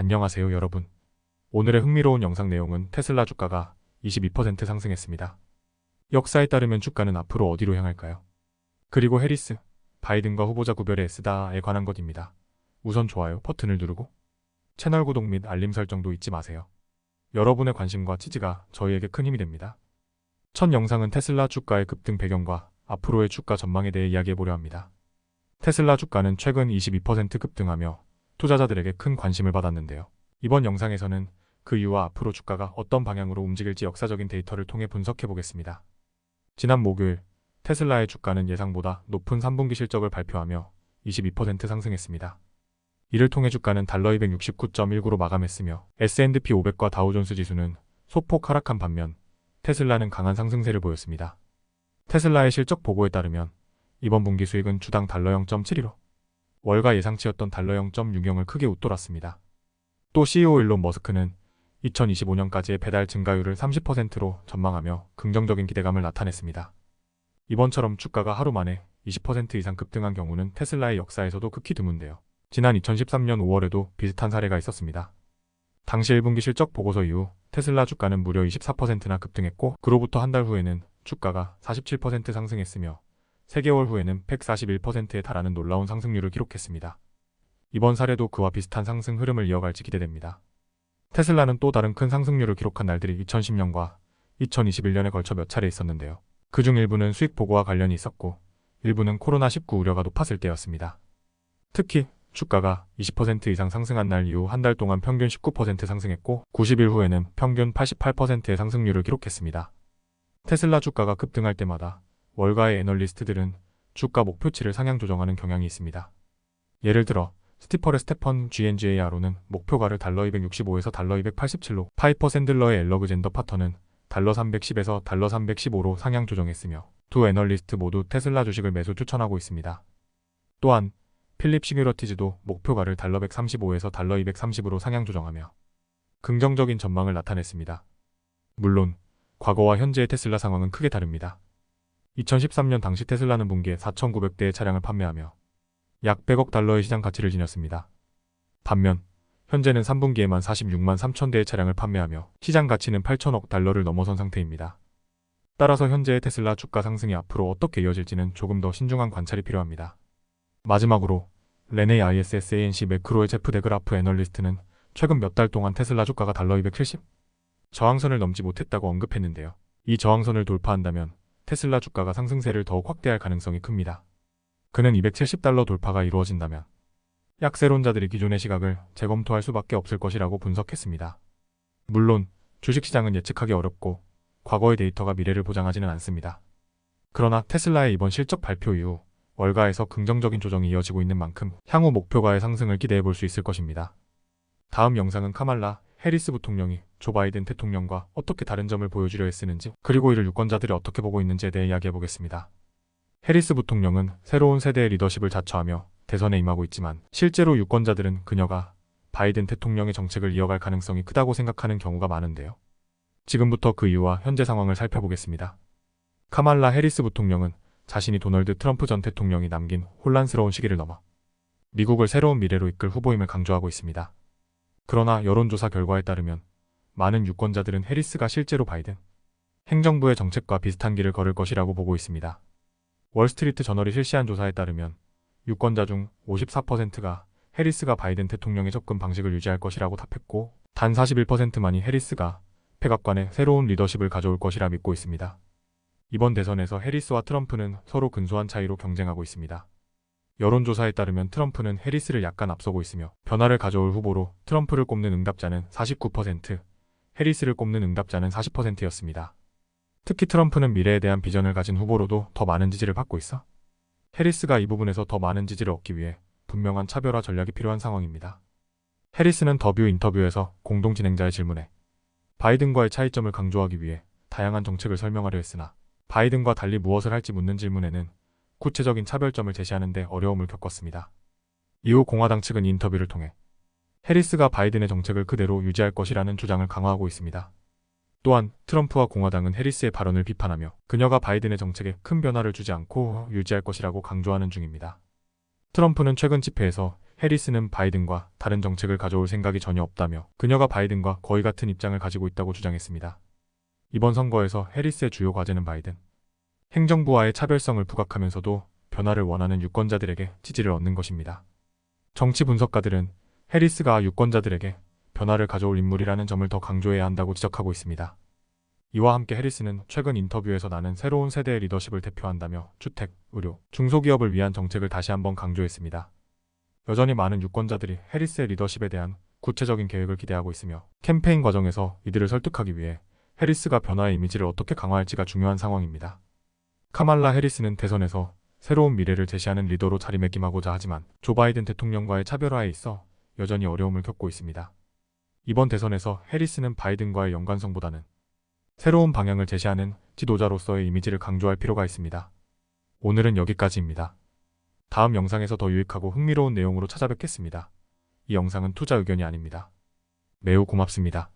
안녕하세요 여러분. 오늘의 흥미로운 영상 내용은 테슬라 주가가 22% 상승했습니다. 역사에 따르면 주가는 앞으로 어디로 향할까요? 그리고 해리스, 바이든과 후보자 구별의 S다에 관한 것입니다. 우선 좋아요 버튼을 누르고 채널 구독 및 알림 설정도 잊지 마세요. 여러분의 관심과 지지가 저희에게 큰 힘이 됩니다. 첫 영상은 테슬라 주가의 급등 배경과 앞으로의 주가 전망에 대해 이야기해보려 합니다. 테슬라 주가는 최근 22% 급등하며 투자자들에게 큰 관심을 받았는데요. 이번 영상에서는 그 이유와 앞으로 주가가 어떤 방향으로 움직일지 역사적인 데이터를 통해 분석해보겠습니다. 지난 목요일 테슬라의 주가는 예상보다 높은 3분기 실적을 발표하며 22% 상승했습니다. 이를 통해 주가는 달러 269.19로 마감했으며 S&P 500과 다우존스 지수는 소폭 하락한 반면 테슬라는 강한 상승세를 보였습니다. 테슬라의 실적 보고에 따르면 이번 분기 수익은 주당 달러 0.71로 월가 예상치였던 달러 0.60을 크게 웃돌았습니다. 또 CEO 일론 머스크는 2025년까지의 배달 증가율을 30%로 전망하며 긍정적인 기대감을 나타냈습니다. 이번처럼 주가가 하루 만에 20% 이상 급등한 경우는 테슬라의 역사에서도 극히 드문데요. 지난 2013년 5월에도 비슷한 사례가 있었습니다. 당시 1분기 실적 보고서 이후 테슬라 주가는 무려 24%나 급등했고 그로부터 한 달 후에는 주가가 47% 상승했으며 3개월 후에는 141%에 달하는 놀라운 상승률을 기록했습니다. 이번 사례도 그와 비슷한 상승 흐름을 이어갈지 기대됩니다. 테슬라는 또 다른 큰 상승률을 기록한 날들이 2010년과 2021년에 걸쳐 몇 차례 있었는데요. 그중 일부는 수익 보고와 관련이 있었고 일부는 코로나19 우려가 높았을 때였습니다. 특히 주가가 20% 이상 상승한 날 이후 한 달 동안 평균 19% 상승했고 90일 후에는 평균 88%의 상승률을 기록했습니다. 테슬라 주가가 급등할 때마다 월가의 애널리스트들은 주가 목표치를 상향 조정하는 경향이 있습니다. 예를 들어 스티퍼의 스테펀 GNGARO는 목표가를 달러 265에서 달러 287로 파이퍼 샌들러의 앨러그 젠더 파터는 달러 310에서 달러 315로 상향 조정했으며 두 애널리스트 모두 테슬라 주식을 매수 추천하고 있습니다. 또한 필립 시큐러티즈도 목표가를 달러 135에서 달러 230으로 상향 조정하며 긍정적인 전망을 나타냈습니다. 물론 과거와 현재의 테슬라 상황은 크게 다릅니다. 2013년 당시 테슬라는 분기에 4,900대의 차량을 판매하며 약 100억 달러의 시장 가치를 지녔습니다. 반면 현재는 3분기에만 46만 3천 대의 차량을 판매하며 시장 가치는 8천억 달러를 넘어선 상태입니다. 따라서 현재의 테슬라 주가 상승이 앞으로 어떻게 이어질지는 조금 더 신중한 관찰이 필요합니다. 마지막으로 레네 ISSANC 매크로의 제프 데그라프 애널리스트는 최근 몇 달 동안 테슬라 주가가 달러 270 저항선을 넘지 못했다고 언급했는데요. 이 저항선을 돌파한다면 테슬라 주가가 상승세를 더욱 확대할 가능성이 큽니다. 그는 270달러 돌파가 이루어진다면 약세론자들이 기존의 시각을 재검토할 수밖에 없을 것이라고 분석했습니다. 물론 주식시장은 예측하기 어렵고 과거의 데이터가 미래를 보장하지는 않습니다. 그러나 테슬라의 이번 실적 발표 이후 월가에서 긍정적인 조정이 이어지고 있는 만큼 향후 목표가의 상승을 기대해 볼 수 있을 것입니다. 다음 영상은 카말라 해리스 부통령이 조 바이든 대통령과 어떻게 다른 점을 보여주려 했으는지 그리고 이를 유권자들이 어떻게 보고 있는지에 대해 이야기해보겠습니다. 해리스 부통령은 새로운 세대의 리더십을 자처하며 대선에 임하고 있지만 실제로 유권자들은 그녀가 바이든 대통령의 정책을 이어갈 가능성이 크다고 생각하는 경우가 많은데요. 지금부터 그 이유와 현재 상황을 살펴보겠습니다. 카말라 해리스 부통령은 자신이 도널드 트럼프 전 대통령이 남긴 혼란스러운 시기를 넘어 미국을 새로운 미래로 이끌 후보임을 강조하고 있습니다. 그러나 여론조사 결과에 따르면 많은 유권자들은 해리스가 실제로 바이든 행정부의 정책과 비슷한 길을 걸을 것이라고 보고 있습니다. 월스트리트 저널이 실시한 조사에 따르면 유권자 중 54%가 해리스가 바이든 대통령의 접근 방식을 유지할 것이라고 답했고 단 41%만이 해리스가 백악관에 새로운 리더십을 가져올 것이라 믿고 있습니다. 이번 대선에서 해리스와 트럼프는 서로 근소한 차이로 경쟁하고 있습니다. 여론조사에 따르면 트럼프는 해리스를 약간 앞서고 있으며 변화를 가져올 후보로 트럼프를 꼽는 응답자는 49%, 해리스를 꼽는 응답자는 40%였습니다. 특히 트럼프는 미래에 대한 비전을 가진 후보로도 더 많은 지지를 받고 있어 해리스가 이 부분에서 더 많은 지지를 얻기 위해 분명한 차별화 전략이 필요한 상황입니다. 해리스는 더 뷰 인터뷰에서 공동 진행자의 질문에 바이든과의 차이점을 강조하기 위해 다양한 정책을 설명하려 했으나 바이든과 달리 무엇을 할지 묻는 질문에는 구체적인 차별점을 제시하는 데 어려움을 겪었습니다. 이후 공화당 측은 이 인터뷰를 통해 해리스가 바이든의 정책을 그대로 유지할 것이라는 주장을 강화하고 있습니다. 또한 트럼프와 공화당은 해리스의 발언을 비판하며 그녀가 바이든의 정책에 큰 변화를 주지 않고 유지할 것이라고 강조하는 중입니다. 트럼프는 최근 집회에서 해리스는 바이든과 다른 정책을 가져올 생각이 전혀 없다며 그녀가 바이든과 거의 같은 입장을 가지고 있다고 주장했습니다. 이번 선거에서 해리스의 주요 과제는 바이든 행정부와의 차별성을 부각하면서도 변화를 원하는 유권자들에게 지지를 얻는 것입니다. 정치 분석가들은 해리스가 유권자들에게 변화를 가져올 인물이라는 점을 더 강조해야 한다고 지적하고 있습니다. 이와 함께 해리스는 최근 인터뷰에서 나는 새로운 세대의 리더십을 대표한다며 주택, 의료, 중소기업을 위한 정책을 다시 한번 강조했습니다. 여전히 많은 유권자들이 해리스의 리더십에 대한 구체적인 계획을 기대하고 있으며 캠페인 과정에서 이들을 설득하기 위해 해리스가 변화의 이미지를 어떻게 강화할지가 중요한 상황입니다. 카말라 해리스는 대선에서 새로운 미래를 제시하는 리더로 자리매김하고자 하지만 조 바이든 대통령과의 차별화에 있어 여전히 어려움을 겪고 있습니다. 이번 대선에서 해리스는 바이든과의 연관성보다는 새로운 방향을 제시하는 지도자로서의 이미지를 강조할 필요가 있습니다. 오늘은 여기까지입니다. 다음 영상에서 더 유익하고 흥미로운 내용으로 찾아뵙겠습니다. 이 영상은 투자 의견이 아닙니다. 매우 고맙습니다.